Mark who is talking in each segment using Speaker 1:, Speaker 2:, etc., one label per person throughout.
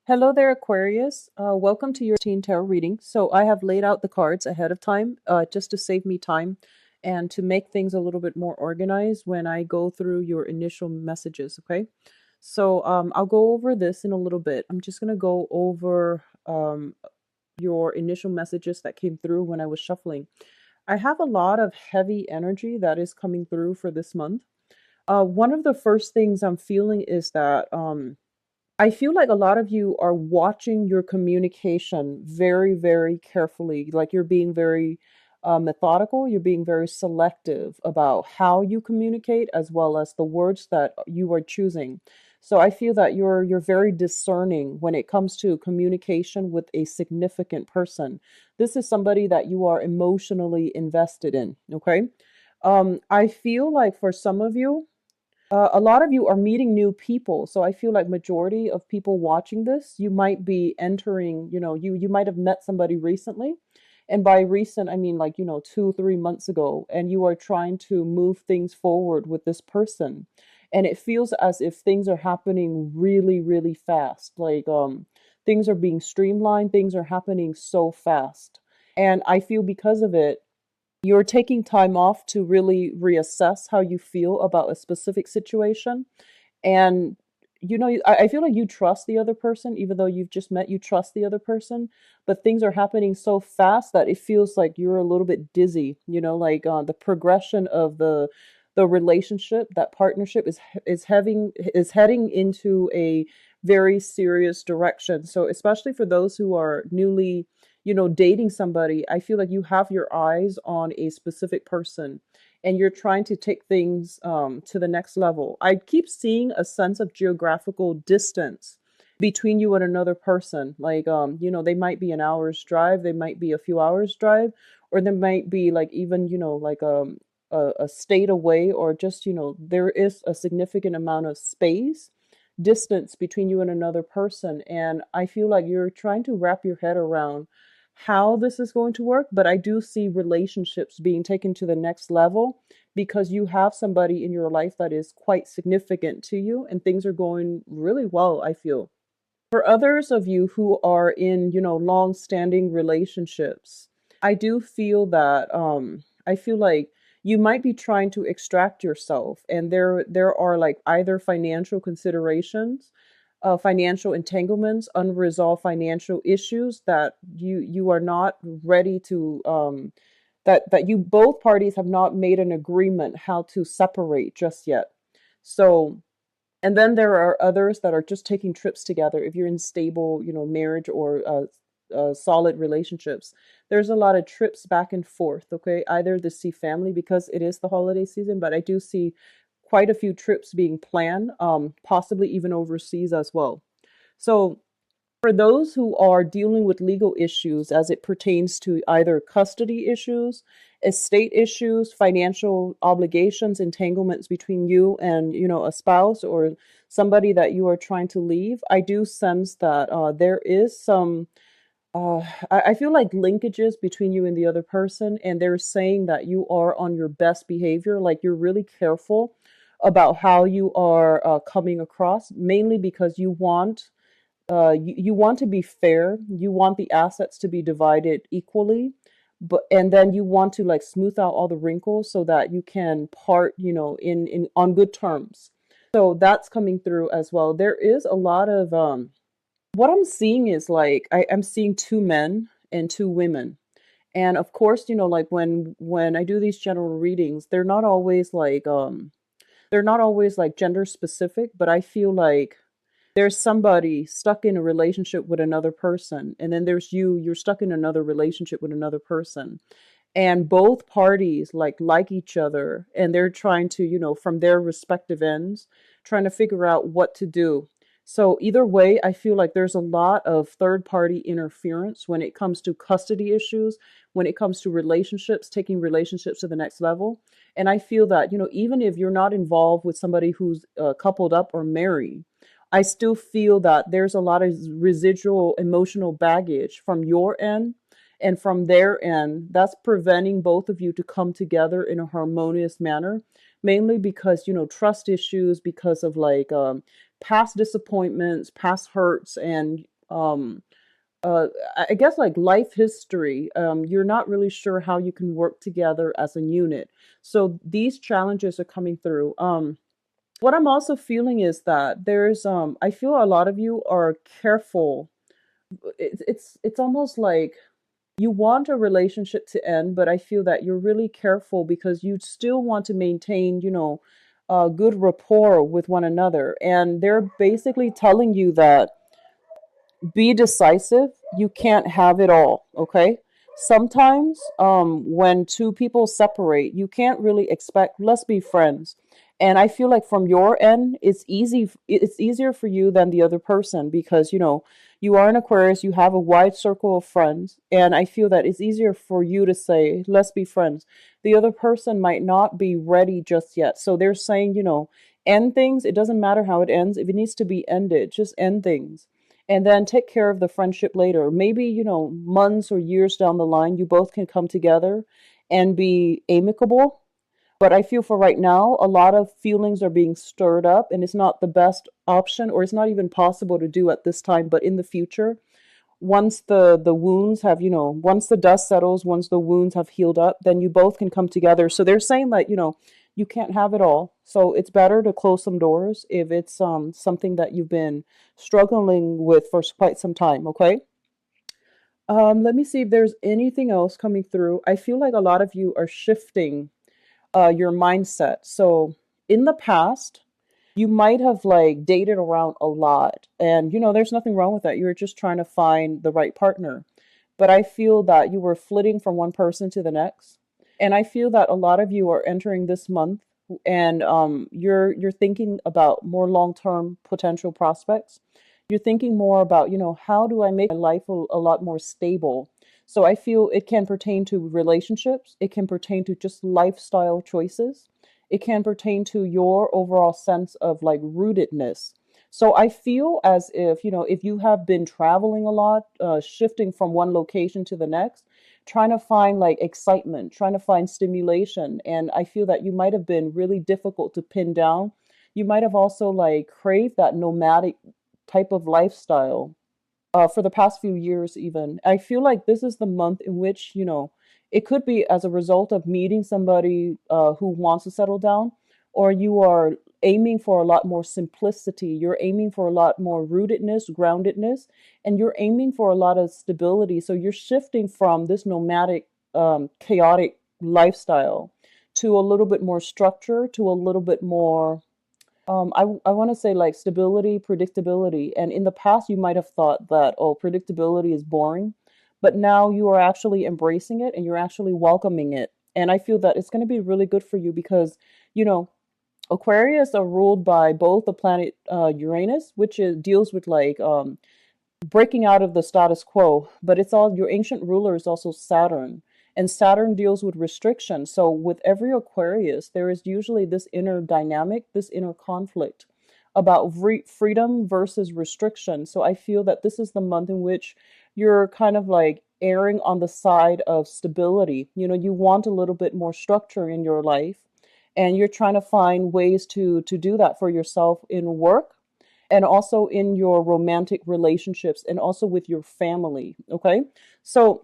Speaker 1: Hello there, Aquarius. Welcome to your teen tarot reading. So I have laid out the cards ahead of time, just to save me time and to make things a little bit more organized when I go through your initial messages. Okay. So I'll go over this in a little bit. I'm just gonna go over your initial messages that came through when I was shuffling. I have a lot of heavy energy that is coming through for this month. One of the first things I'm feeling is that I feel like a lot of you are watching your communication very, very carefully. Like you're being very methodical, you're being very selective about how you communicate as well as the words that you are choosing. So I feel that you're very discerning when it comes to communication with a significant person. This is somebody that you are emotionally invested in, okay? I feel like for some of you, a lot of you are meeting new people, so I feel like majority of people watching this, you might be entering, you might have met somebody recently. And by recent, I mean like, 2, 3 months ago, and you are trying to move things forward with this person. And it feels as if things are happening really, really fast. Like things are being streamlined, things are happening so fast. And I feel because of it, you're taking time off to really reassess how you feel about a specific situation. And I feel like you trust the other person, even though you've just met, you trust the other person, but things are happening so fast that it feels like you're a little bit dizzy, like the progression of the relationship, that partnership is heading into a very serious direction. So especially for those who are newly, dating somebody, I feel like you have your eyes on a specific person and you're trying to take things to the next level. I keep seeing a sense of geographical distance between you and another person. Like, they might be an hour's drive, they might be a few hours drive, or they might be like even, like a state away, or just, there is a significant amount of space distance between you and another person. And I feel like you're trying to wrap your head around how this is going to work, but I do see relationships being taken to the next level because you have somebody in your life that is quite significant to you and things are going really well, I feel. For others of you who are in, long-standing relationships, I do feel that I feel like you might be trying to extract yourself, and there are like either financial considerations, financial entanglements, unresolved financial issues that you are not ready to that you both parties have not made an agreement how to separate just yet. So, and then there are others that are just taking trips together. If you're in stable, marriage or solid relationships, there's a lot of trips back and forth. Okay, either to see family because it is the holiday season, but I do see quite a few trips being planned, possibly even overseas as well. So for those who are dealing with legal issues as it pertains to either custody issues, estate issues, financial obligations, entanglements between you and, a spouse or somebody that you are trying to leave, I do sense that there is some, I feel like linkages between you and the other person, and they're saying that you are on your best behavior, like you're really careful about how you are coming across, mainly because you want to be fair. You want the assets to be divided equally, but and then you want to like smooth out all the wrinkles so that you can part, in on good terms. So that's coming through as well. There is a lot of what I'm seeing is like I'm seeing two men and two women. And of course, like when I do these general readings, they're not always like gender specific, but I feel like there's somebody stuck in a relationship with another person, and then there's you're stuck in another relationship with another person, and both parties like each other, and they're trying to, from their respective ends, trying to figure out what to do. So either way, I feel like there's a lot of third party interference when it comes to custody issues, when it comes to relationships, taking relationships to the next level. And I feel that, even if you're not involved with somebody who's coupled up or married, I still feel that there's a lot of residual emotional baggage from your end and from their end that's preventing both of you to come together in a harmonious manner, mainly because, trust issues, because of like past disappointments, past hurts, and um, uh, I guess like life history. You're not really sure how you can work together as a unit. So these challenges are coming through. What I'm also feeling is that I feel a lot of you are careful. It's almost like you want a relationship to end, but I feel that you're really careful because you still want to maintain, good rapport with one another. And they're basically telling you that be decisive. You can't have it all, okay? Sometimes when two people separate, you can't really expect, let's be friends. And I feel like from your end, it's easier for you than the other person because, you are an Aquarius, you have a wide circle of friends, and I feel that it's easier for you to say, let's be friends. The other person might not be ready just yet. So they're saying, end things. It doesn't matter how it ends. If it needs to be ended, just end things and then take care of the friendship later. Maybe, months or years down the line, you both can come together and be amicable. But I feel for right now, a lot of feelings are being stirred up, and it's not the best option, or it's not even possible to do at this time. But in the future, once the wounds have, once the dust settles, once the wounds have healed up, then you both can come together. So they're saying that, you can't have it all. So it's better to close some doors if it's something that you've been struggling with for quite some time, okay? Let me see if there's anything else coming through. I feel like a lot of you are shifting your mindset. So in the past, you might have like dated around a lot, and there's nothing wrong with that. You're just trying to find the right partner. But I feel that you were flitting from one person to the next, and I feel that a lot of you are entering this month, and you're thinking about more long-term potential prospects. You're thinking more about, how do I make my life a lot more stable? So I feel it can pertain to relationships, it can pertain to just lifestyle choices, it can pertain to your overall sense of like rootedness. So I feel as if, if you have been traveling a lot, shifting from one location to the next, trying to find like excitement, trying to find stimulation. And I feel that you might have been really difficult to pin down. You might have also like craved that nomadic type of lifestyle for the past few years, even. I feel like this is the month in which, it could be as a result of meeting somebody who wants to settle down, or you are aiming for a lot more simplicity. You're aiming for a lot more rootedness, groundedness, and you're aiming for a lot of stability. So you're shifting from this nomadic, chaotic lifestyle to a little bit more structure, to a little bit more I want to say like stability, predictability. And in the past, you might have thought that, oh, predictability is boring, but now you are actually embracing it and you're actually welcoming it. And I feel that it's going to be really good for you because, you know, Aquarius are ruled by both the planet Uranus, which deals with like breaking out of the status quo, but it's all your ancient ruler is also Saturn. And Saturn deals with restriction. So with every Aquarius, there is usually this inner dynamic, this inner conflict about freedom versus restriction. So I feel that this is the month in which you're kind of like erring on the side of stability. You want a little bit more structure in your life, and you're trying to find ways to do that for yourself in work and also in your romantic relationships and also with your family. Okay. So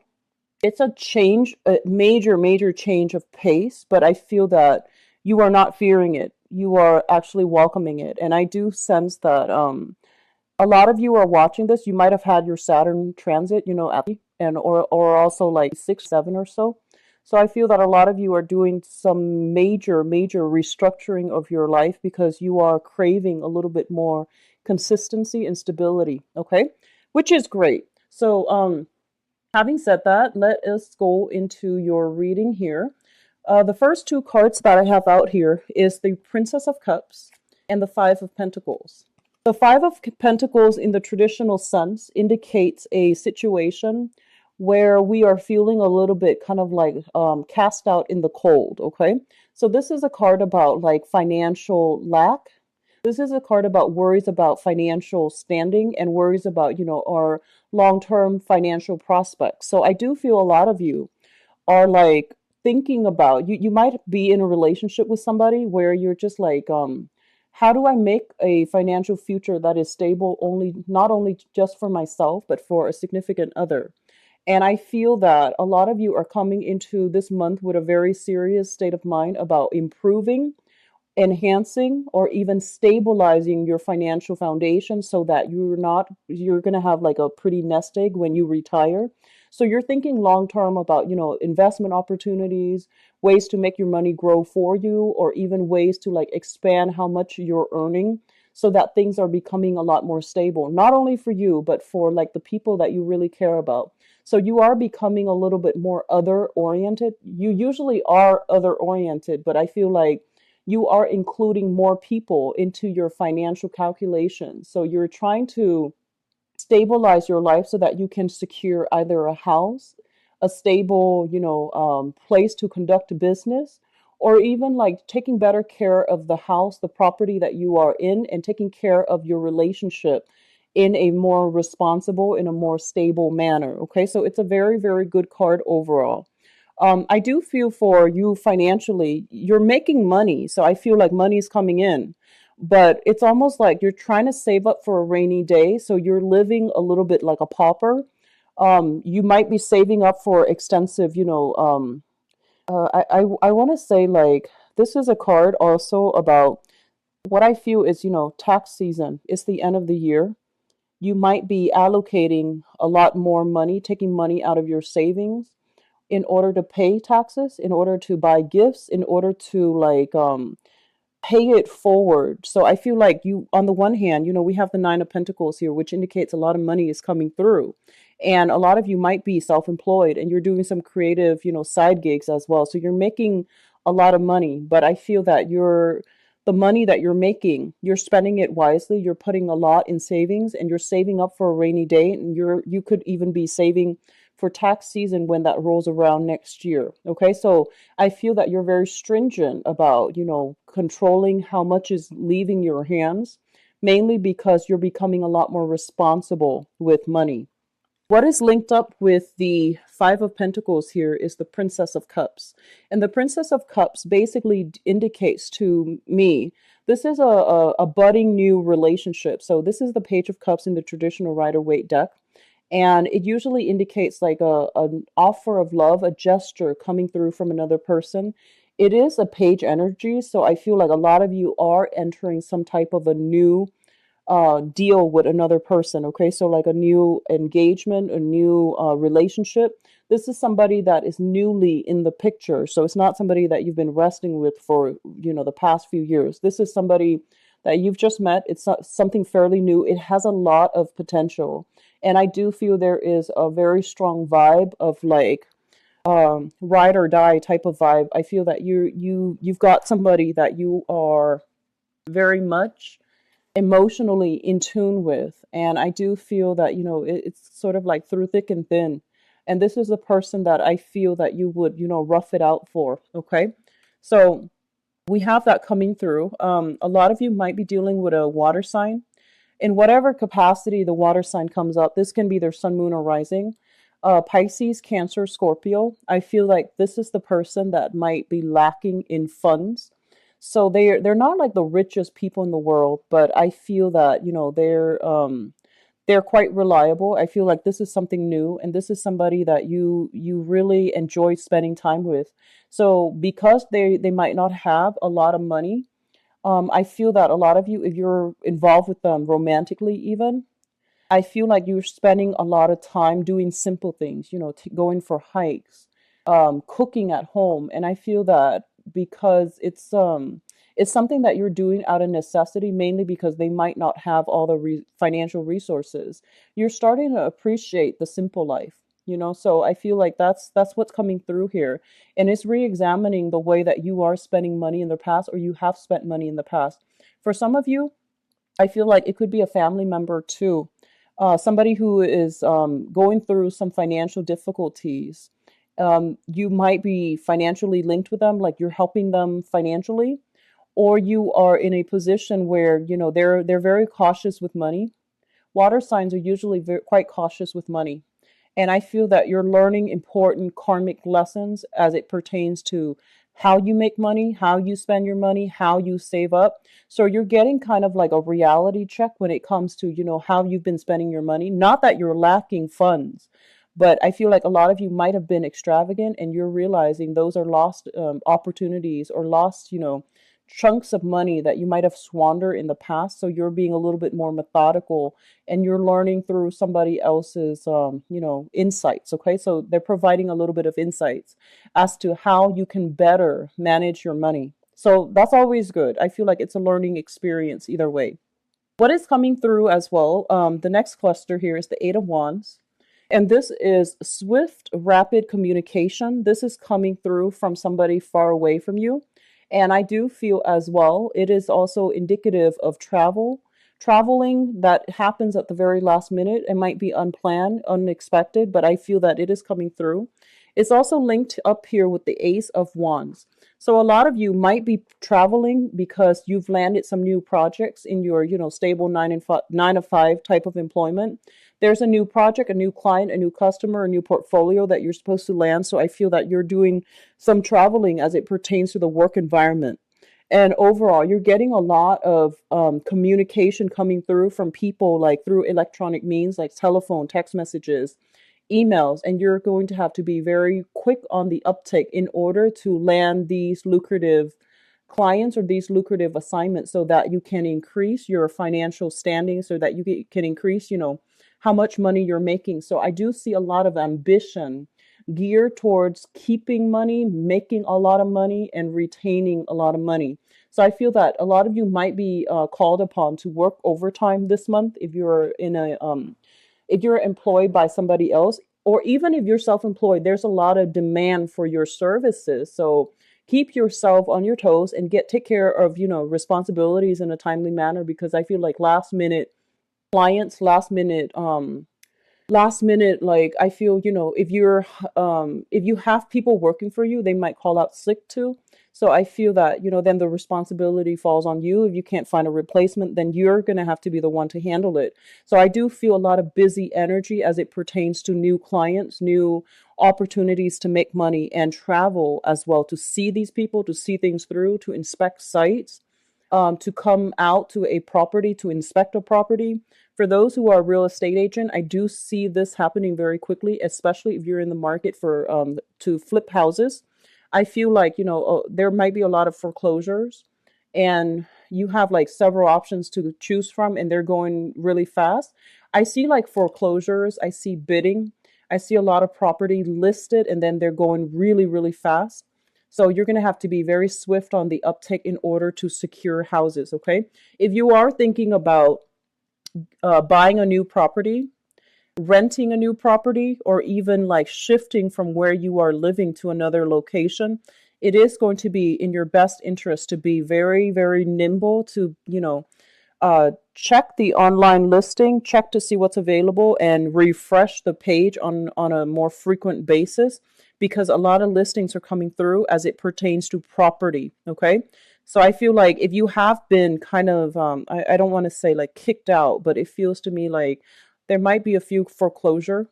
Speaker 1: it's a change, a major, major change of pace, but I feel that you are not fearing it. You are actually welcoming it. And I do sense that a lot of you are watching this. You might have had your Saturn transit, and or also like 6, 7 or so. So I feel that a lot of you are doing some major, major restructuring of your life because you are craving a little bit more consistency and stability. Okay, which is great. So having said that, let us go into your reading here. The first two cards that I have out here is the Princess of Cups and the Five of Pentacles. The Five of Pentacles in the traditional sense indicates a situation where we are feeling a little bit kind of like cast out in the cold, okay? So this is a card about like financial lack. This is a card about worries about financial standing and worries about, our long-term financial prospects. So I do feel a lot of you are like thinking about you might be in a relationship with somebody where you're just like How do I make a financial future that is stable only not only just for myself, but for a significant other? And I feel that a lot of you are coming into this month with a very serious state of mind about improving, enhancing, or even stabilizing your financial foundation so that you're going to have like a pretty nest egg when you retire. So you're thinking long term about, investment opportunities, ways to make your money grow for you, or even ways to like expand how much you're earning so that things are becoming a lot more stable, not only for you, but for like the people that you really care about. So you are becoming a little bit more other oriented. You usually are other oriented, but I feel like you are including more people into your financial calculations. So you're trying to stabilize your life so that you can secure either a house, a stable, place to conduct a business, or even like taking better care of the house, the property that you are in, and taking care of your relationship in a more responsible, in a more stable manner. Okay, so it's a very, very good card overall. I do feel for you financially, you're making money. So I feel like money is coming in, but it's almost like you're trying to save up for a rainy day. So you're living a little bit like a pauper. You might be saving up for extensive, I want to say like this is a card also about what I feel is, tax season. It's the end of the year. You might be allocating a lot more money, taking money out of your savings in order to pay taxes, in order to buy gifts, in order to like pay it forward. So I feel like you, on the one hand, we have the Nine of Pentacles here, which indicates a lot of money is coming through. And a lot of you might be self-employed and you're doing some creative, side gigs as well. So you're making a lot of money, but I feel that the money that you're making, you're spending it wisely. You're putting a lot in savings and you're saving up for a rainy day. And you could even be saving for tax season when that rolls around next year. Okay, so I feel that you're very stringent about, controlling how much is leaving your hands, mainly because you're becoming a lot more responsible with money. What is linked up with the Five of Pentacles here is the Princess of Cups. And the Princess of Cups basically indicates to me this is a budding new relationship. So this is the Page of Cups in the traditional Rider-Waite deck. And it usually indicates like an offer of love, a gesture coming through from another person. It is a page energy, so I feel like a lot of you are entering some type of a new deal with another person. Okay, so like a new engagement, a new relationship. This is somebody that is newly in the picture, so it's not somebody that you've been resting with for the past few years. This is somebody that you've just met. It's something fairly new. It has a lot of potential, and I do feel there is a very strong vibe of like ride or die type of vibe. I feel that you've got somebody that you are very much emotionally in tune with. And I do feel that, it's sort of like through thick and thin. And this is a person that I feel that you would, rough it out for. Okay. So we have that coming through. A lot of you might be dealing with a water sign. In whatever capacity the water sign comes up, this can be their sun, moon, or rising. Pisces, Cancer, Scorpio. I feel like this is the person that might be lacking in funds. So they're not like the richest people in the world, but I feel that they're quite reliable. I feel like this is something new, and this is somebody that you really enjoy spending time with. So because they might not have a lot of money, I feel that a lot of you, if you're involved with them romantically, even I feel like you're spending a lot of time doing simple things, going for hikes, cooking at home, and I feel that because it's something that you're doing out of necessity, mainly because they might not have all the financial resources. You're starting to appreciate the simple life, So I feel like that's what's coming through here, and it's re-examining the way that you are spending money in the past, or you have spent money in the past. For some of you, I feel like it could be a family member too, somebody who is going through some financial difficulties. You might be financially linked with them, like you're helping them financially, or you are in a position where they're very cautious with money. Water signs are usually quite cautious with money, and I feel that you're learning important karmic lessons as it pertains to how you make money, how you spend your money, how you save up. So you're getting kind of like a reality check when it comes to, how you've been spending your money. Not that you're lacking funds, but I feel like a lot of you might have been extravagant and you're realizing those are lost opportunities or lost, chunks of money that you might have squandered in the past. So you're being a little bit more methodical and you're learning through somebody else's, insights. Okay. So they're providing a little bit of insights as to how you can better manage your money. So that's always good. I feel like it's a learning experience either way. What is coming through as well? The next cluster here is the Eight of Wands. And this is swift, rapid communication. This is coming through from somebody far away from you. And I do feel as well, it is also indicative of traveling that happens at the very last minute. It might be unplanned, unexpected, but I feel that it is coming through. It's also linked up here with the Ace of Wands. So a lot of you might be traveling because you've landed some new projects in your, stable 9 to 5 type of employment. There's a new project, a new client, a new customer, a new portfolio that you're supposed to land. So I feel that you're doing some traveling as it pertains to the work environment. And overall, you're getting a lot of communication coming through from people like through electronic means like telephone, text messages, emails, and you're going to have to be very quick on the uptake in order to land these lucrative clients or these lucrative assignments so that you can increase your financial standing, so that you can increase, how much money you're making. So I do see a lot of ambition geared towards keeping money, making a lot of money, and retaining a lot of money. So I feel that a lot of you might be called upon to work overtime this month if you're employed by somebody else, or even if you're self-employed. There's a lot of demand for your services. So keep yourself on your toes and take care of, responsibilities in a timely manner, because I feel like last minute clients, last minute, like I feel, if you have people working for you, they might call out sick too. So I feel that, then the responsibility falls on you. If you can't find a replacement, then you're going to have to be the one to handle it. So I do feel a lot of busy energy as it pertains to new clients, new opportunities to make money, and travel as well, to see these people, to see things through, to inspect sites, to come out to a property, to inspect a property. For those who are a real estate agent, I do see this happening very quickly, especially if you're in the market for to flip houses. I feel like, there might be a lot of foreclosures and you have like several options to choose from and they're going really fast. I see like foreclosures, I see bidding, I see a lot of property listed and then they're going really, really fast. So you're going to have to be very swift on the uptake in order to secure houses, okay? If you are thinking about buying a new property, renting a new property, or even like shifting from where you are living to another location, it is going to be in your best interest to be very, very nimble, to, check the online listing, check to see what's available, and refresh the page on a more frequent basis, because a lot of listings are coming through as it pertains to property. Okay. So I feel like if you have been kind of, I don't want to say like kicked out, but it feels to me like there might be a few foreclosure.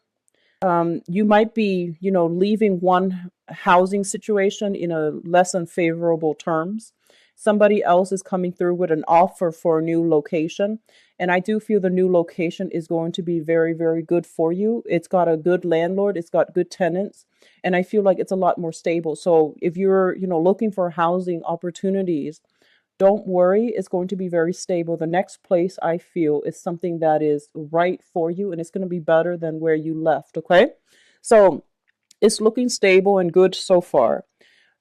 Speaker 1: You might be, leaving one housing situation in a less than favorable terms. Somebody else is coming through with an offer for a new location. And I do feel the new location is going to be very, very good for you. It's got a good landlord. It's got good tenants. And I feel like it's a lot more stable. So if you're, looking for housing opportunities, don't worry, it's going to be very stable. The next place I feel is something that is right for you and it's going to be better than where you left, okay? So it's looking stable and good so far.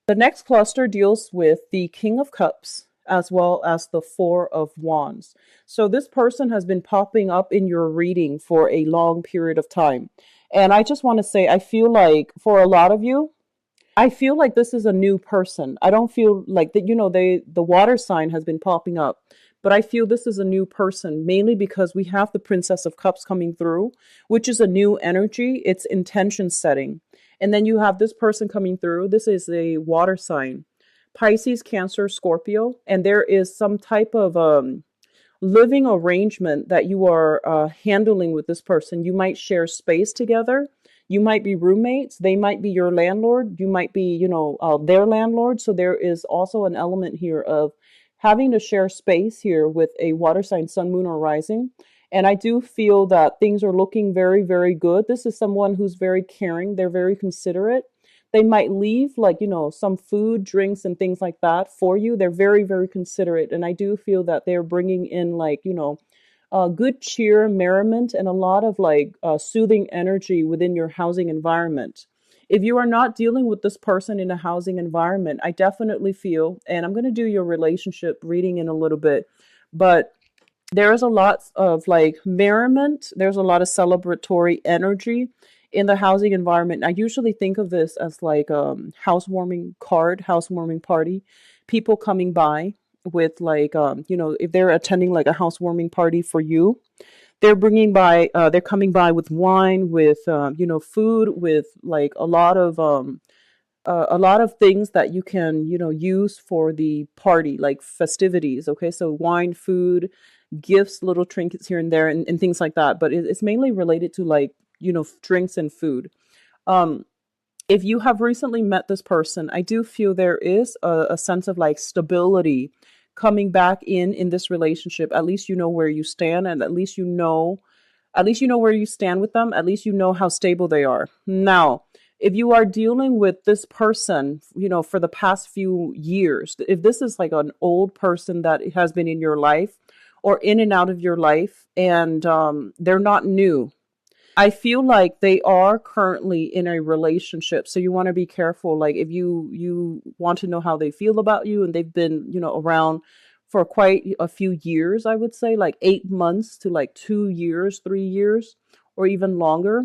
Speaker 1: The next cluster deals with the King of Cups as well as the Four of Wands. So this person has been popping up in your reading for a long period of time. And I just want to say, I feel like for a lot of you, I feel like this is a new person. I don't feel like that, the water sign has been popping up, but I feel this is a new person, mainly because we have the Princess of Cups coming through, which is a new energy. It's intention setting. And then you have this person coming through. This is a water sign, Pisces, Cancer, Scorpio. And there is some type of living arrangement that you are handling with this person. You might share space together. You might be roommates. They might be your landlord. You might be, their landlord. So there is also an element here of having to share space here with a water sign, sun, moon, or rising. And I do feel that things are looking very, very good. This is someone who's very caring. They're very considerate. They might leave, like, some food, drinks, and things like that for you. They're very, very considerate. And I do feel that they're bringing in, like, good cheer, merriment, and a lot of like soothing energy within your housing environment. If you are not dealing with this person in a housing environment, I definitely feel, and I'm going to do your relationship reading in a little bit, but there is a lot of like merriment. There's a lot of celebratory energy in the housing environment. I usually think of this as like housewarming card, housewarming party, people coming by with like if they're attending like a housewarming party for you, they're coming by with wine, with food, with like a lot of things that you can use for the party, like festivities. Okay, so wine, food, gifts, little trinkets here and there, and things like that, but it's mainly related to like drinks and food. um if you have recently met this person, I do feel there is a sense of like stability coming back in this relationship. At least you know where you stand, and at least you know where you stand with them. At least you know how stable they are. Now, if you are dealing with this person, for the past few years, if this is like an old person that has been in your life or in and out of your life, and they're not new, I feel like they are currently in a relationship. So you want to be careful. Like if you want to know how they feel about you, and they've been, around for quite a few years, I would say like 8 months to like 2 years, 3 years, or even longer.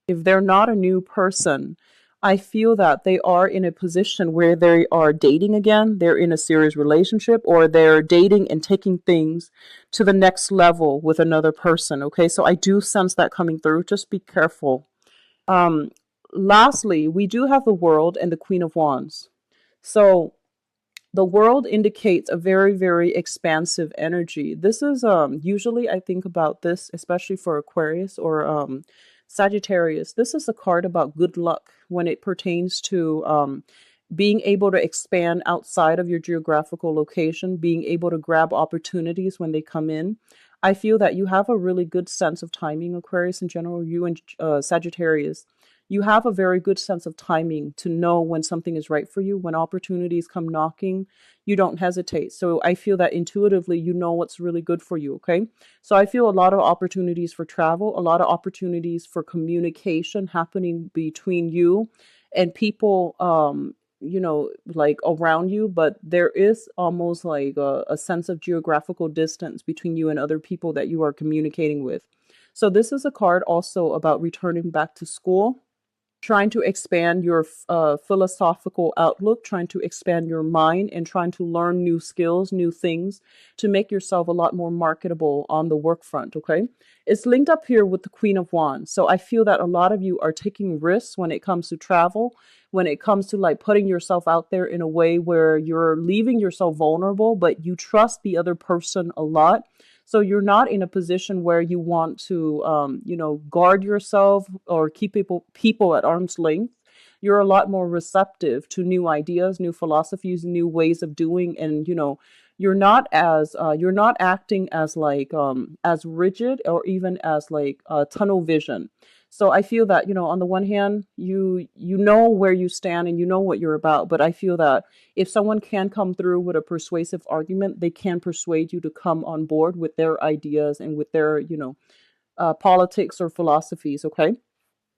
Speaker 1: If they're not a new person, I feel that they are in a position where they are dating again, they're in a serious relationship, or they're dating and taking things to the next level with another person. Okay, so I do sense that coming through. Just be careful. Um, Lastly, we do have the World and the Queen of Wands. So the World indicates a very, very expansive energy. This is usually I think about this, especially for Aquarius or Sagittarius. This is a card about good luck when it pertains to being able to expand outside of your geographical location, being able to grab opportunities when they come in. I feel that you have a really good sense of timing, Aquarius in general, you and Sagittarius. You have a very good sense of timing to know when something is right for you. When opportunities come knocking, you don't hesitate. So I feel that intuitively you know what's really good for you, okay? So I feel a lot of opportunities for travel, a lot of opportunities for communication happening between you and people like around you, but there is almost like a sense of geographical distance between you and other people that you are communicating with. So this is a card also about returning back to school, trying to expand your philosophical outlook, trying to expand your mind, and trying to learn new skills, new things to make yourself a lot more marketable on the work front. Okay. It's linked up here with the Queen of Wands. So I feel that a lot of you are taking risks when it comes to travel, when it comes to like putting yourself out there in a way where you're leaving yourself vulnerable, but you trust the other person a lot. So you're not in a position where you want to, guard yourself or keep people at arm's length. You're a lot more receptive to new ideas, new philosophies, new ways of doing, and you're not acting as like as rigid or even as like tunnel vision. So I feel that, on the one hand, you know where you stand and you know what you're about, but I feel that if someone can come through with a persuasive argument, they can persuade you to come on board with their ideas and with their, politics or philosophies. Okay.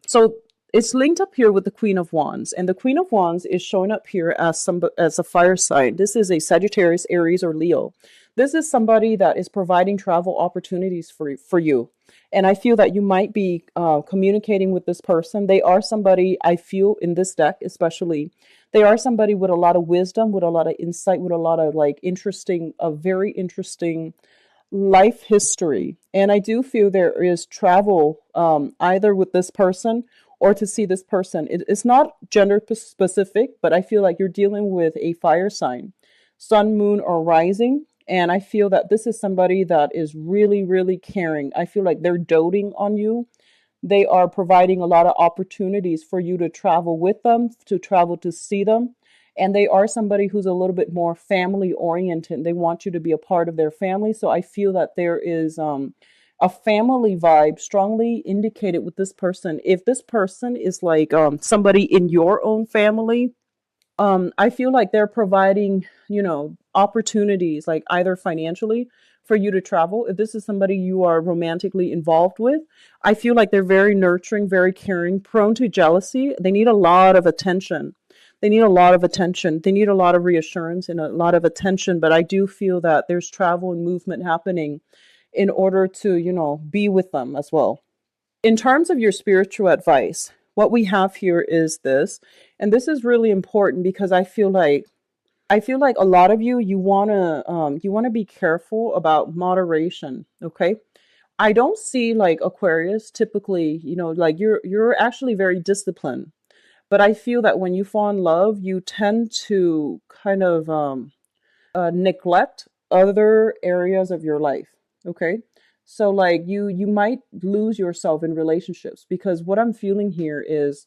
Speaker 1: So it's linked up here with the Queen of Wands, and the Queen of Wands is showing up here as a fire sign. This is a Sagittarius, Aries, or Leo. This is somebody that is providing travel opportunities for you. And I feel that you might be communicating with this person. They are somebody, I feel in this deck especially, they are somebody with a lot of wisdom, with a lot of insight, with a lot of like a very interesting life history. And I do feel there is travel either with this person or to see this person. It's not gender specific, but I feel like you're dealing with a fire sign, sun, moon, or rising. And I feel that this is somebody that is really, really caring. I feel like they're doting on you. They are providing a lot of opportunities for you to travel with them, to travel to see them. And they are somebody who's a little bit more family oriented. They want you to be a part of their family. So I feel that there is a family vibe strongly indicated with this person. If this person is like somebody in your own family, I feel like they're providing, opportunities, like either financially for you to travel. If this is somebody you are romantically involved with, I feel like they're very nurturing, very caring, prone to jealousy. They need a lot of attention. They need a lot of attention. They need a lot of reassurance and a lot of attention. But I do feel that there's travel and movement happening in order to, be with them as well. In terms of your spiritual advice, what we have here is this, and this is really important because I feel like a lot of you want to be careful about moderation, okay? I don't see like Aquarius typically, like you're actually very disciplined, but I feel that when you fall in love, you tend to kind of neglect other areas of your life. Okay. So like you might lose yourself in relationships because what I'm feeling here is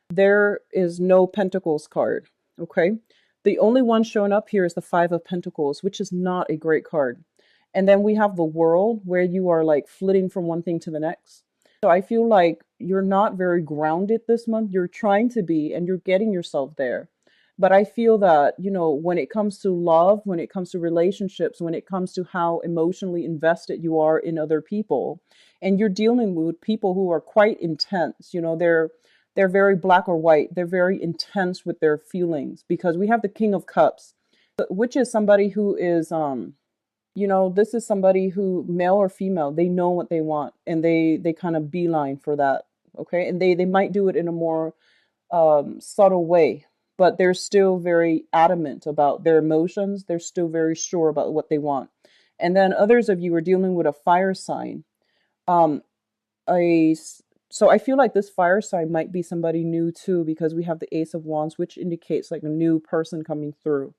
Speaker 1: there is no Pentacles card. Okay. The only one showing up here is the Five of Pentacles, which is not a great card. And then we have the World, where you are like flitting from one thing to the next. So I feel like you're not very grounded this month. You're trying to be, and you're getting yourself there. But I feel that, when it comes to love, when it comes to relationships, when it comes to how emotionally invested you are in other people, and you're dealing with people who are quite intense, they're very black or white. They're very intense with their feelings because we have the King of Cups, which is somebody who is this is somebody who, male or female, they know what they want and they kind of beeline for that. Okay. And they might do it in a more subtle way, but they're still very adamant about their emotions. They're still very sure about what they want. And then others of you are dealing with a fire sign. Um, a so I feel like this fire sign might be somebody new too, because we have the Ace of Wands, which indicates like a new person coming through.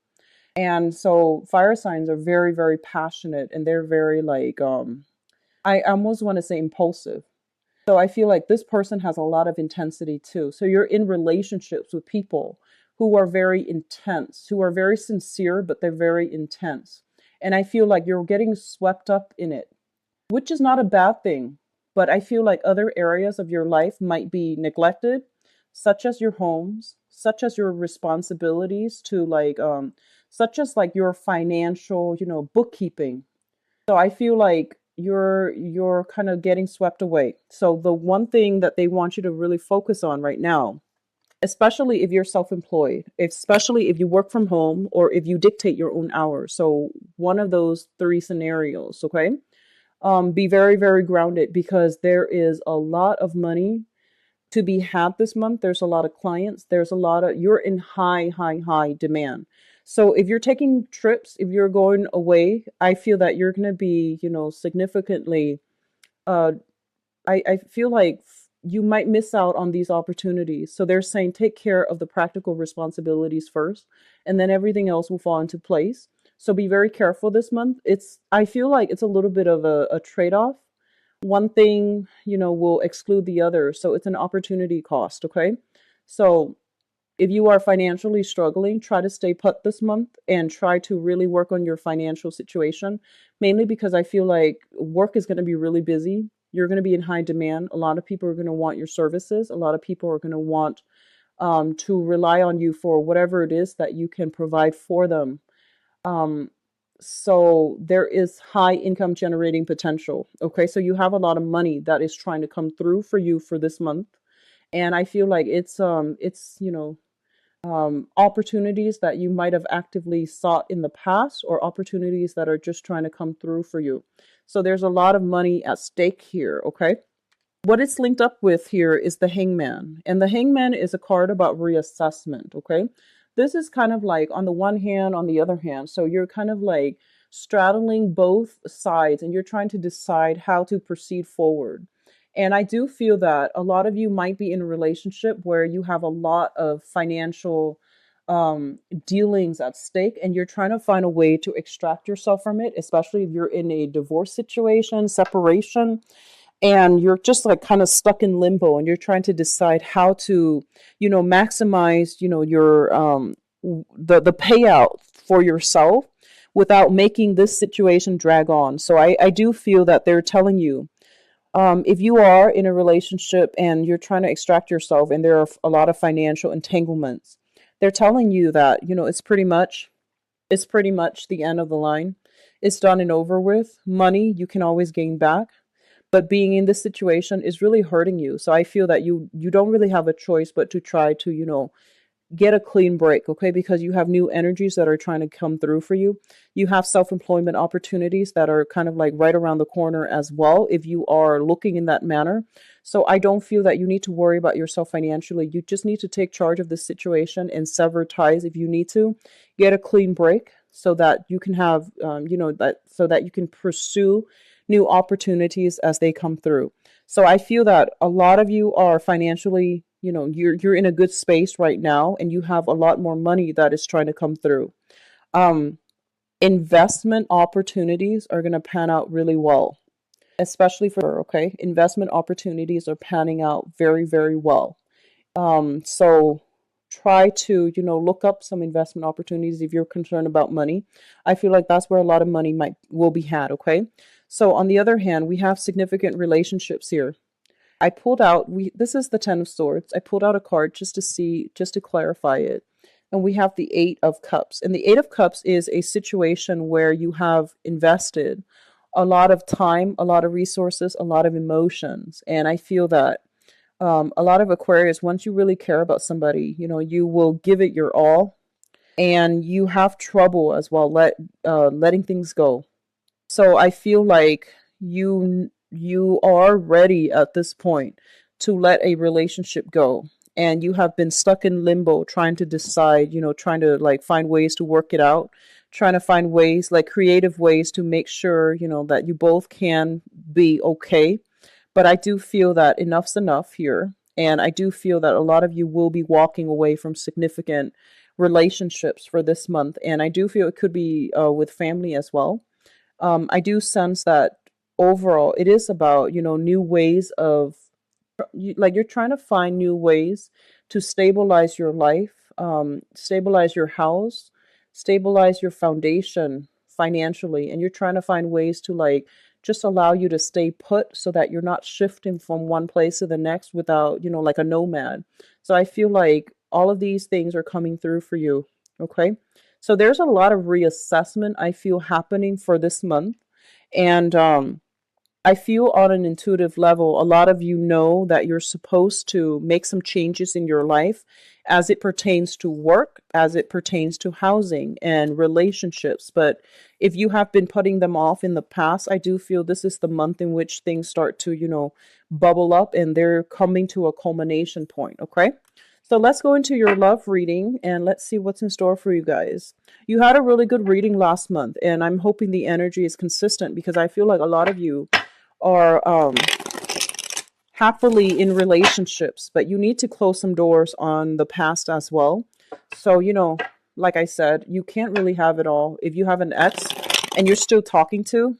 Speaker 1: And so fire signs are very, very passionate and they're very like I almost want to say impulsive. So I feel like this person has a lot of intensity too. So you're in relationships with people who are very intense, who are very sincere, but they're very intense. And I feel like you're getting swept up in it, which is not a bad thing. But I feel like other areas of your life might be neglected, such as your homes, such as your responsibilities to such as like your financial, bookkeeping. So I feel like you're kind of getting swept away. So the one thing that they want you to really focus on right now, especially if you're self-employed, especially if you work from home or if you dictate your own hours. So one of those three scenarios, okay? Be very, very grounded because there is a lot of money to be had this month. There's a lot of clients. You're in high, high, high demand. So if you're taking trips, if you're going away, I feel that you're going to be, significantly, uh, I feel like you might miss out on these opportunities. So they're saying take care of the practical responsibilities first, and then everything else will fall into place. So be very careful this month. I feel like it's a little bit of a trade-off. One thing, will exclude the other. So it's an opportunity cost. Okay. So if you are financially struggling, try to stay put this month and try to really work on your financial situation, mainly because I feel like work is going to be really busy. You're going to be in high demand. A lot of people are going to want your services. A lot of people are going to want to rely on you for whatever it is that you can provide for them. Um, so there is high income generating potential. Okay. So you have a lot of money that is trying to come through for you for this month. And I feel like opportunities that you might have actively sought in the past or opportunities that are just trying to come through for you. So there's a lot of money at stake here. Okay. What it's linked up with here is the Hangman. And the Hangman is a card about reassessment. Okay. This is kind of like on the one hand, on the other hand. So you're kind of like straddling both sides and you're trying to decide how to proceed forward. And I do feel that a lot of you might be in a relationship where you have a lot of financial dealings at stake and you're trying to find a way to extract yourself from it, especially if you're in a divorce situation, separation. and you're just like kind of stuck in limbo, and you're trying to decide how to, maximize, your the payout for yourself without making this situation drag on. So I do feel that they're telling you, if you are in a relationship and you're trying to extract yourself and there are a lot of financial entanglements, they're telling you that, it's pretty much the end of the line. It's done and over with. Money you can always gain back, but being in this situation is really hurting you. So I feel that you don't really have a choice but to try to, get a clean break, okay? Because you have new energies that are trying to come through for you. You have self-employment opportunities that are kind of like right around the corner as well, if you are looking in that manner. So I don't feel that you need to worry about yourself financially. You just need to take charge of this situation and sever ties if you need to. Get a clean break so that you can have, so that you can pursue new opportunities as they come through. So I feel that a lot of you are financially, you're in a good space right now, and you have a lot more money that is trying to come through. Um, Investment opportunities are going to pan out really well, especially for, okay? Investment opportunities are panning out very, very well. So try to, look up some investment opportunities if you're concerned about money. I feel like that's where a lot of money will be had, okay? So on the other hand, we have significant relationships here. I pulled out, this is the 10 of Swords. I pulled out a card just to clarify it. And we have the 8 of Cups. And the 8 of Cups is a situation where you have invested a lot of time, a lot of resources, a lot of emotions. And I feel that a lot of Aquarius, once you really care about somebody, you will give it your all, and you have trouble as well letting things go. So I feel like you are ready at this point to let a relationship go, and you have been stuck in limbo trying to decide, trying to like find ways to work it out, trying to find ways, like creative ways, to make sure, that you both can be okay. But I do feel that enough's enough here. And I do feel that a lot of you will be walking away from significant relationships for this month. And I do feel it could be with family as well. I do sense that overall it is about, new ways of, like, you're trying to find new ways to stabilize your life, stabilize your house, stabilize your foundation financially. And you're trying to find ways to, like, just allow you to stay put so that you're not shifting from one place to the next without, like a nomad. So I feel like all of these things are coming through for you. Okay. So there's a lot of reassessment I feel happening for this month. And I feel on an intuitive level, a lot of you know that you're supposed to make some changes in your life as it pertains to work, as it pertains to housing and relationships. But if you have been putting them off in the past, I do feel this is the month in which things start to, bubble up, and they're coming to a culmination point. Okay. So let's go into your love reading and let's see what's in store for you guys. You had a really good reading last month, and I'm hoping the energy is consistent, because I feel like a lot of you are happily in relationships, but you need to close some doors on the past as well. So, like I said, you can't really have it all. If you have an ex and you're still talking to,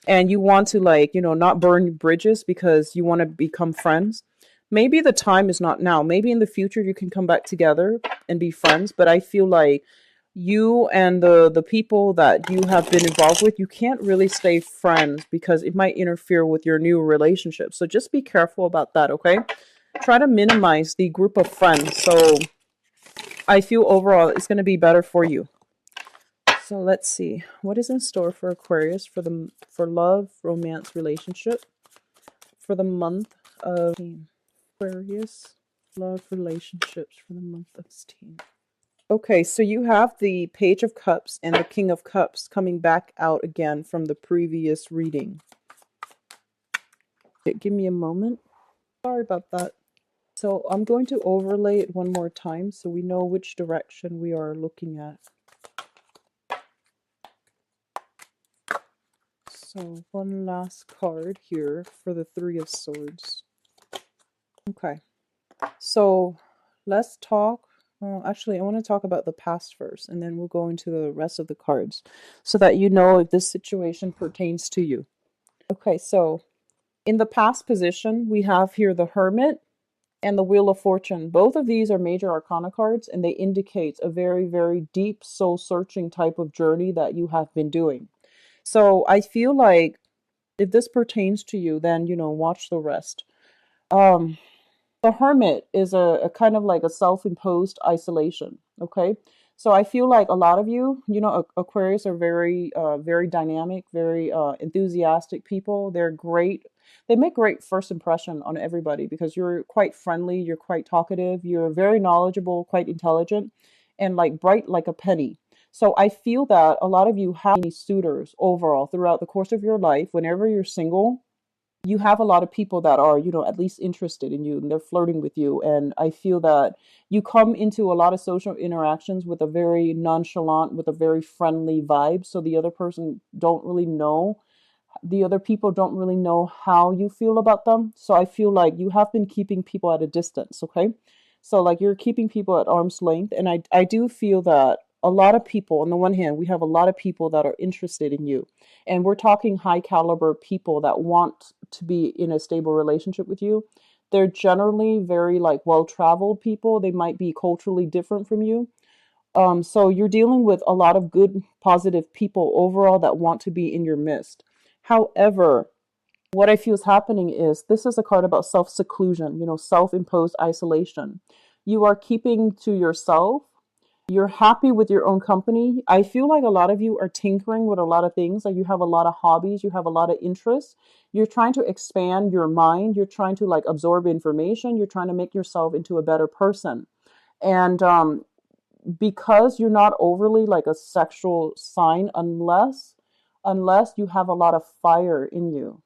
Speaker 1: and you want to, like, not burn bridges because you want to become friends, maybe the time is not now. Maybe in the future you can come back together and be friends. But I feel like you and the people that you have been involved with, you can't really stay friends because it might interfere with your new relationship. So just be careful about that, okay? Try to minimize the group of friends. So I feel overall it's going to be better for you. So let's see what is in store for Aquarius for love, romance, relationship for the month of Aquarius. Love, relationships for the month of Teen. Okay, so you have the Page of Cups and the King of Cups coming back out again from the previous reading. Give me a moment. Sorry about that. So I'm going to overlay it one more time so we know which direction we are looking at. So one last card here for the Three of Swords. Okay, so let's talk. Actually, I want to talk about the past first, and then we'll go into the rest of the cards so that you know if this situation pertains to you. Okay, so In the past position, we have here the Hermit and the Wheel of Fortune. Both of these are major arcana cards, and they indicate a very, very deep soul searching type of journey that you have been doing. So I feel like if this pertains to you, then, watch the rest. Um, the Hermit is a kind of like a self-imposed isolation. Okay. So I feel like a lot of you, Aquarius are very, very dynamic, very enthusiastic people. They're great. They make great first impression on everybody because you're quite friendly, you're quite talkative, you're very knowledgeable, quite intelligent, and like bright like a penny. So I feel that a lot of you have many suitors overall throughout the course of your life. Whenever you're single, you have a lot of people that are, at least interested in you and they're flirting with you. And I feel that you come into a lot of social interactions with a very nonchalant, with a very friendly vibe. So the other people don't really know how you feel about them. So I feel like you have been keeping people at a distance, okay? So like you're keeping people at arm's length. And I do feel that a lot of people, on the one hand, we have a lot of people that are interested in you. And we're talking high caliber people that want to be in a stable relationship with you. They're generally very like well-traveled people. They might be culturally different from you. So you're dealing with a lot of good, positive people overall that want to be in your midst. However, what I feel is happening is this is a card about self-seclusion, self-imposed isolation. You are keeping to yourself. You're happy with your own company. I feel like a lot of you are tinkering with a lot of things. Like you have a lot of hobbies, you have a lot of interests. You're trying to expand your mind. You're trying to like absorb information. You're trying to make yourself into a better person. And because you're not overly like a sexual sign unless you have a lot of fire in you.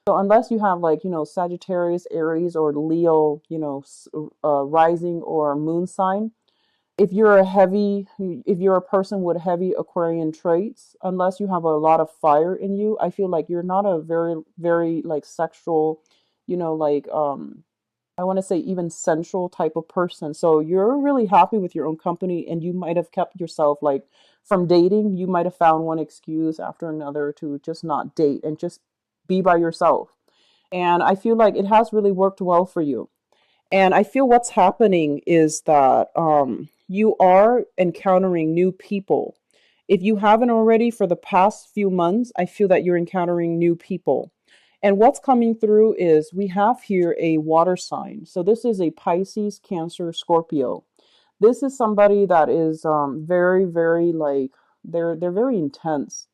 Speaker 1: So unless you have like, Sagittarius, Aries, or Leo, rising or moon sign, if you're a person with heavy Aquarian traits, unless you have a lot of fire in you, I feel like you're not a very, very like sexual, like I want to say even sensual type of person. So you're really happy with your own company and you might have kept yourself like from dating. You might have found one excuse after another to just not date and just be by yourself. And I feel like it has really worked well for you. And I feel what's happening is that you are encountering new people. If you haven't already for the past few months, I feel that you're encountering new people. And what's coming through is we have here a water sign. So this is a Pisces, Cancer, Scorpio. This is somebody that is very, very like they're very intense,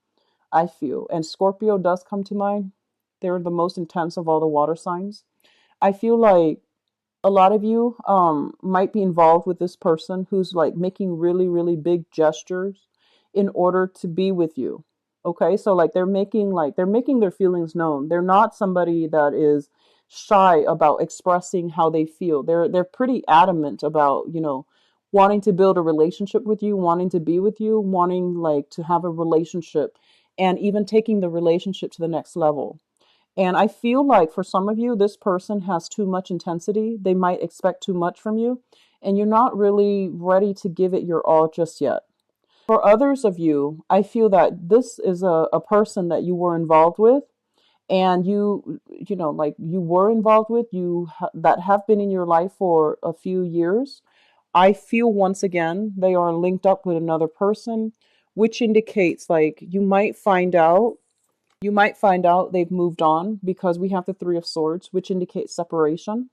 Speaker 1: I feel. And Scorpio does come to mind. They're the most intense of all the water signs. I feel like a lot of you might be involved with this person who's like making really, really big gestures in order to be with you. Okay, so like they're making their feelings known. They're not somebody that is shy about expressing how they feel. They're pretty adamant about, wanting to build a relationship with you, wanting to be with you, wanting like to have a relationship and even taking the relationship to the next level. And I feel like for some of you, this person has too much intensity. They might expect too much from you, and you're not really ready to give it your all just yet. For others of you, I feel that this is a person that you were involved with, and like you were involved with, that have been in your life for a few years. I feel once again they are linked up with another person, which indicates like you might find out they've moved on because we have the Three of Swords, which indicates separation.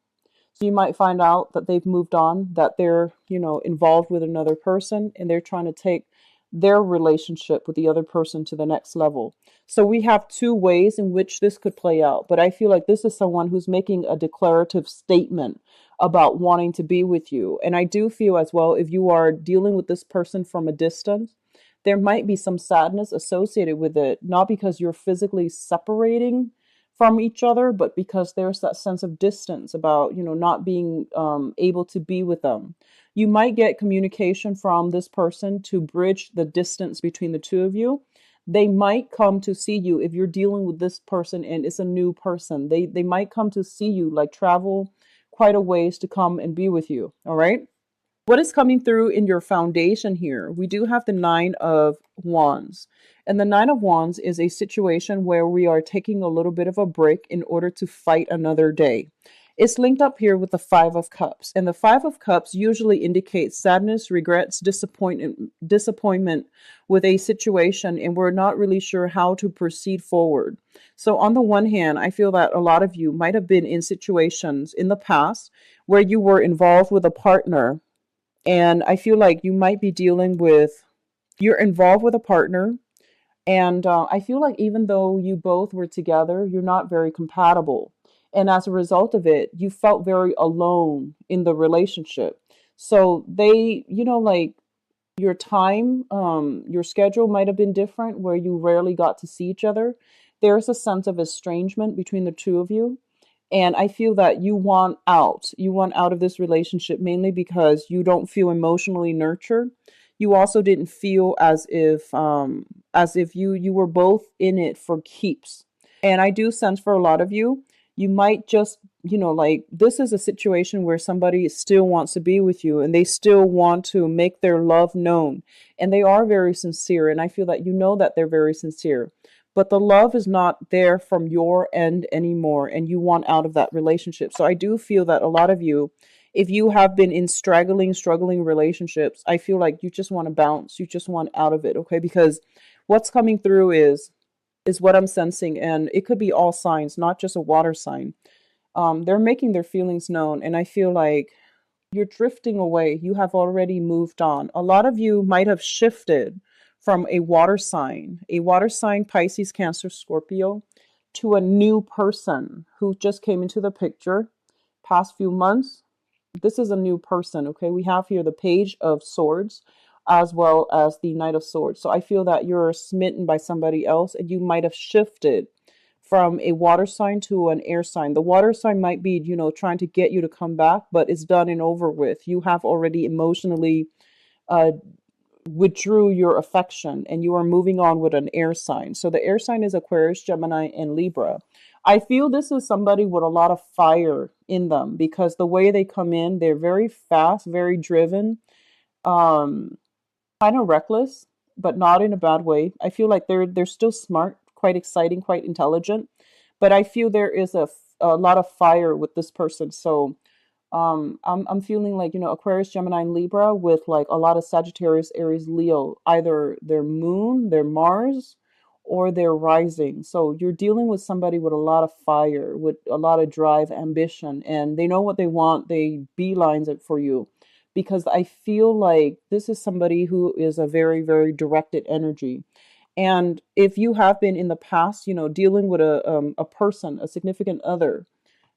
Speaker 1: So you might find out that they've moved on, that they're, involved with another person and they're trying to take their relationship with the other person to the next level. So we have two ways in which this could play out. But I feel like this is someone who's making a declarative statement about wanting to be with you. And I do feel as well, if you are dealing with this person from a distance, there might be some sadness associated with it, not because you're physically separating from each other, but because there's that sense of distance about, not being able to be with them. You might get communication from this person to bridge the distance between the two of you. They might come to see you if you're dealing with this person and it's a new person. They might come to see you, like travel quite a ways to come and be with you. All right. What is coming through in your foundation here? We do have the Nine of Wands. And the Nine of Wands is a situation where we are taking a little bit of a break in order to fight another day. It's linked up here with the Five of Cups. And the Five of Cups usually indicates sadness, regrets, disappointment with a situation, and we're not really sure how to proceed forward. So, on the one hand, I feel that a lot of you might have been in situations in the past where you were involved with a partner, and I feel like you might be dealing with, you're involved with a partner. And I feel like even though you both were together, you're not very compatible. And as a result of it, you felt very alone in the relationship. So they, like your time, your schedule might have been different where you rarely got to see each other. There's a sense of estrangement between the two of you. And I feel that you want out. You want out of this relationship mainly because you don't feel emotionally nurtured. You also didn't feel as if you were both in it for keeps. And I do sense for a lot of you, you might just, like this is a situation where somebody still wants to be with you and they still want to make their love known. And they are very sincere. And I feel that that they're very sincere, but the love is not there from your end anymore, and you want out of that relationship. So I do feel that a lot of you, if you have been in struggling relationships, I feel like you just want to bounce. You just want out of it, okay? Because what's coming through is what I'm sensing, and it could be all signs, not just a water sign. They're making their feelings known, and I feel like you're drifting away. You have already moved on. A lot of you might have shifted from a water sign, Pisces, Cancer, Scorpio, to a new person who just came into the picture past few months. This is a new person, okay? We have here the Page of Swords as well as the Knight of Swords. So I feel that you're smitten by somebody else, and you might have shifted from a water sign to an air sign. The water sign might be, trying to get you to come back, but it's done and over with. You have already emotionally uh, withdrew your affection, and you are moving on with an air sign. So the air sign is Aquarius, Gemini, and Libra. I feel this is somebody with a lot of fire in them because the way they come in, they're very fast, very driven, um, kind of reckless, but not in a bad way. I feel like they're still smart, quite exciting, quite intelligent, but I feel there is a lot of fire with this person. So I'm feeling like, Aquarius, Gemini, and Libra with like a lot of Sagittarius, Aries, Leo, either their moon, their Mars, or their rising. So you're dealing with somebody with a lot of fire, with a lot of drive, ambition, and they know what they want. They beelines it for you because I feel like this is somebody who is a very, very directed energy. And if you have been in the past, dealing with a person, a significant other,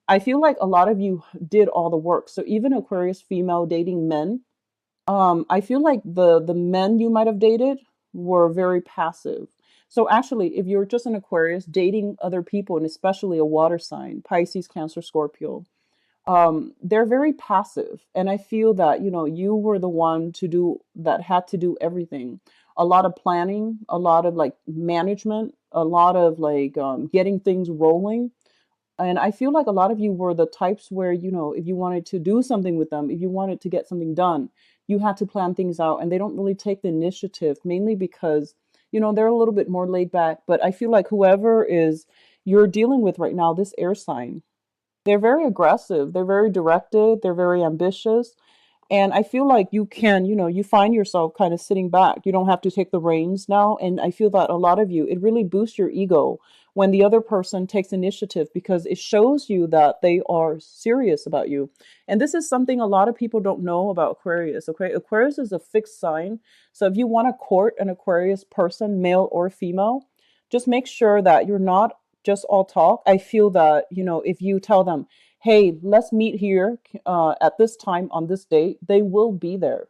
Speaker 1: I feel like a lot of you did all the work. So even Aquarius female dating men, I feel like the men you might have dated were very passive. So actually, if you're just an Aquarius dating other people, and especially a water sign, Pisces, Cancer, Scorpio, they're very passive. And I feel that, you were the one to do that, had to do everything. A lot of planning, a lot of like management, a lot of like getting things rolling. And I feel like a lot of you were the types where, if you wanted to do something with them, if you wanted to get something done, you had to plan things out. And they don't really take the initiative, mainly because, they're a little bit more laid back. But I feel like whoever is you're dealing with right now, this air sign, they're very aggressive, they're very directed, they're very ambitious. And I feel like you can, you find yourself kind of sitting back. You don't have to take the reins now. And I feel that a lot of you, it really boosts your ego when the other person takes initiative because it shows you that they are serious about you. And this is something a lot of people don't know about Aquarius. Okay. Aquarius is a fixed sign. So if you want to court an Aquarius person, male or female, just make sure that you're not just all talk. I feel that, if you tell them, hey, let's meet here at this time on this date, they will be there.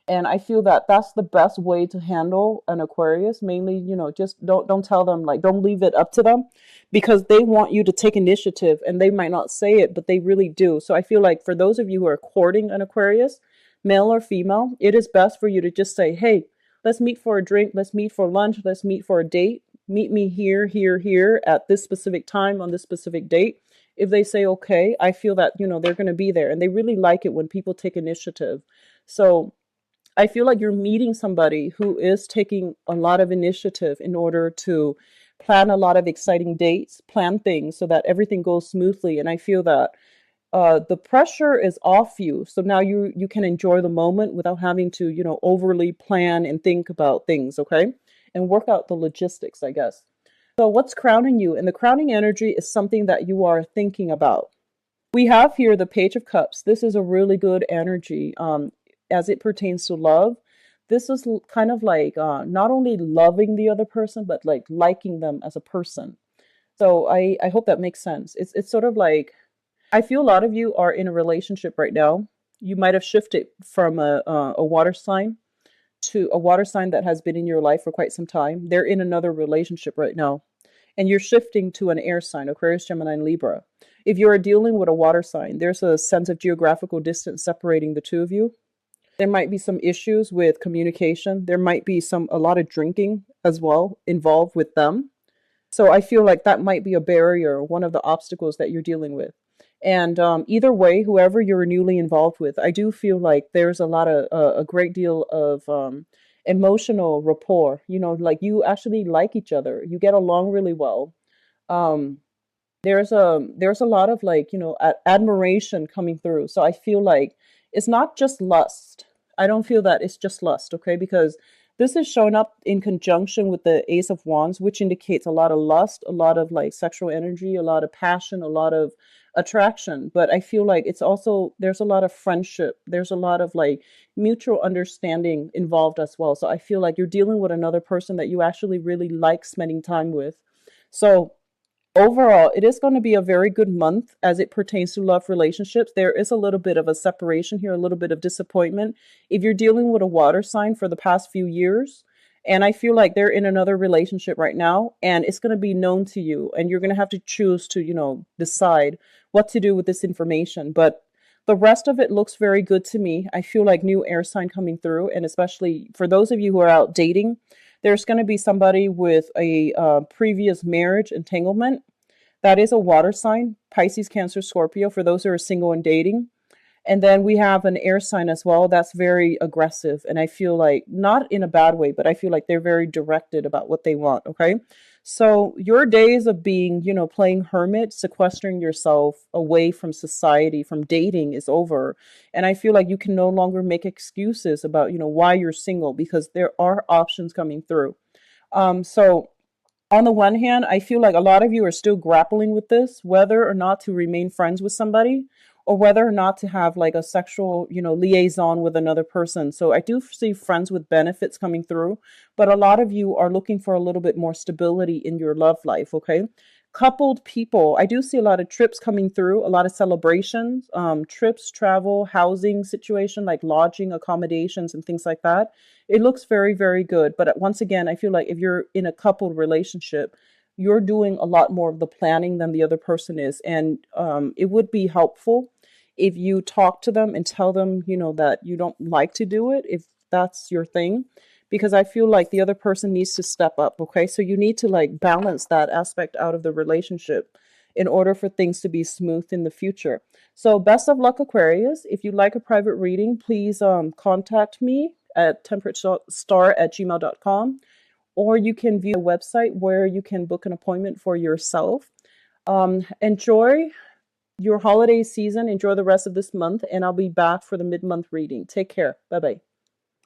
Speaker 1: And I feel that that's the best way to handle an Aquarius. Mainly, just don't tell them, like, don't leave it up to them because they want you to take initiative and they might not say it, but they really do. So I feel like for those of you who are courting an Aquarius, male or female, it is best for you to just say, hey, let's meet for a drink, let's meet for lunch, let's meet for a date. Meet me here, here, here at this specific time on this specific date, If they say okay, I feel that, they're going to be there, and they really like it when people take initiative. So I feel like you're meeting somebody who is taking a lot of initiative in order to plan a lot of exciting dates, plan things so that everything goes smoothly. And I feel that the pressure is off you, so now you can enjoy the moment without having to, overly plan and think about things, okay, and work out the logistics, I guess. So what's crowning you? And the crowning energy is something that you are thinking about. We have here the Page of Cups. This is a really good energy as it pertains to love. This is kind of like not only loving the other person, but like liking them as a person. So I hope that makes sense. It's sort of like, I feel a lot of you are in a relationship right now. You might have shifted from a water sign to a water sign that has been in your life for quite some time. They're in another relationship right now. And you're shifting to an air sign, Aquarius, Gemini, and Libra. If you're dealing with a water sign, there's a sense of geographical distance separating the two of you. There might be some issues with communication. There might be a lot of drinking as well involved with them. So I feel like that might be a barrier, one of the obstacles that you're dealing with. And either way, whoever you're newly involved with, I do feel like there's a great deal of emotional rapport. Like you actually like each other. You get along really well. Um, there's a lot of like, admiration coming through. So I feel like it's not just lust. I don't feel that it's just lust, okay? Because this is showing up in conjunction with the Ace of Wands, which indicates a lot of lust, a lot of like sexual energy, a lot of passion, a lot of attraction. But I feel like it's also, there's a lot of friendship. There's a lot of like mutual understanding involved as well. So I feel like you're dealing with another person that you actually really like spending time with. So overall, it is going to be a very good month as it pertains to love relationships. There is a little bit of a separation here, a little bit of disappointment. If you're dealing with a water sign for the past few years, and I feel like they're in another relationship right now, and it's going to be known to you, and you're going to have to choose to, decide what to do with this information. But the rest of it looks very good to me. I feel like new air sign coming through, and especially for those of you who are out dating, there's going to be somebody with a previous marriage entanglement. That is a water sign, Pisces, Cancer, Scorpio, for those who are single and dating. And then we have an air sign as well that's very aggressive. And I feel like, not in a bad way, but I feel like they're very directed about what they want, okay? So your days of being, playing hermit, sequestering yourself away from society, from dating is over. And I feel like you can no longer make excuses about, why you're single, because there are options coming through. So on the one hand, I feel like a lot of you are still grappling with this, whether or not to remain friends with somebody or whether or not to have like a sexual, liaison with another person. So I do see friends with benefits coming through, but a lot of you are looking for a little bit more stability in your love life, okay? Coupled people, I do see a lot of trips coming through, a lot of celebrations, trips, travel, housing situation, like lodging, accommodations, and things like that. It looks very, very good. But once again, I feel like if you're in a coupled relationship, you're doing a lot more of the planning than the other person is. And it would be helpful if you talk to them and tell them, that you don't like to do it, if that's your thing, because I feel like the other person needs to step up, okay? So you need to like balance that aspect out of the relationship in order for things to be smooth in the future. So best of luck, Aquarius. If you'd like a private reading, please contact me at temperatestar@gmail.com, or you can view a website where you can book an appointment for yourself. Enjoy your holiday season. Enjoy the rest of this month, and I'll be back for the mid-month reading. Take care. Bye-bye.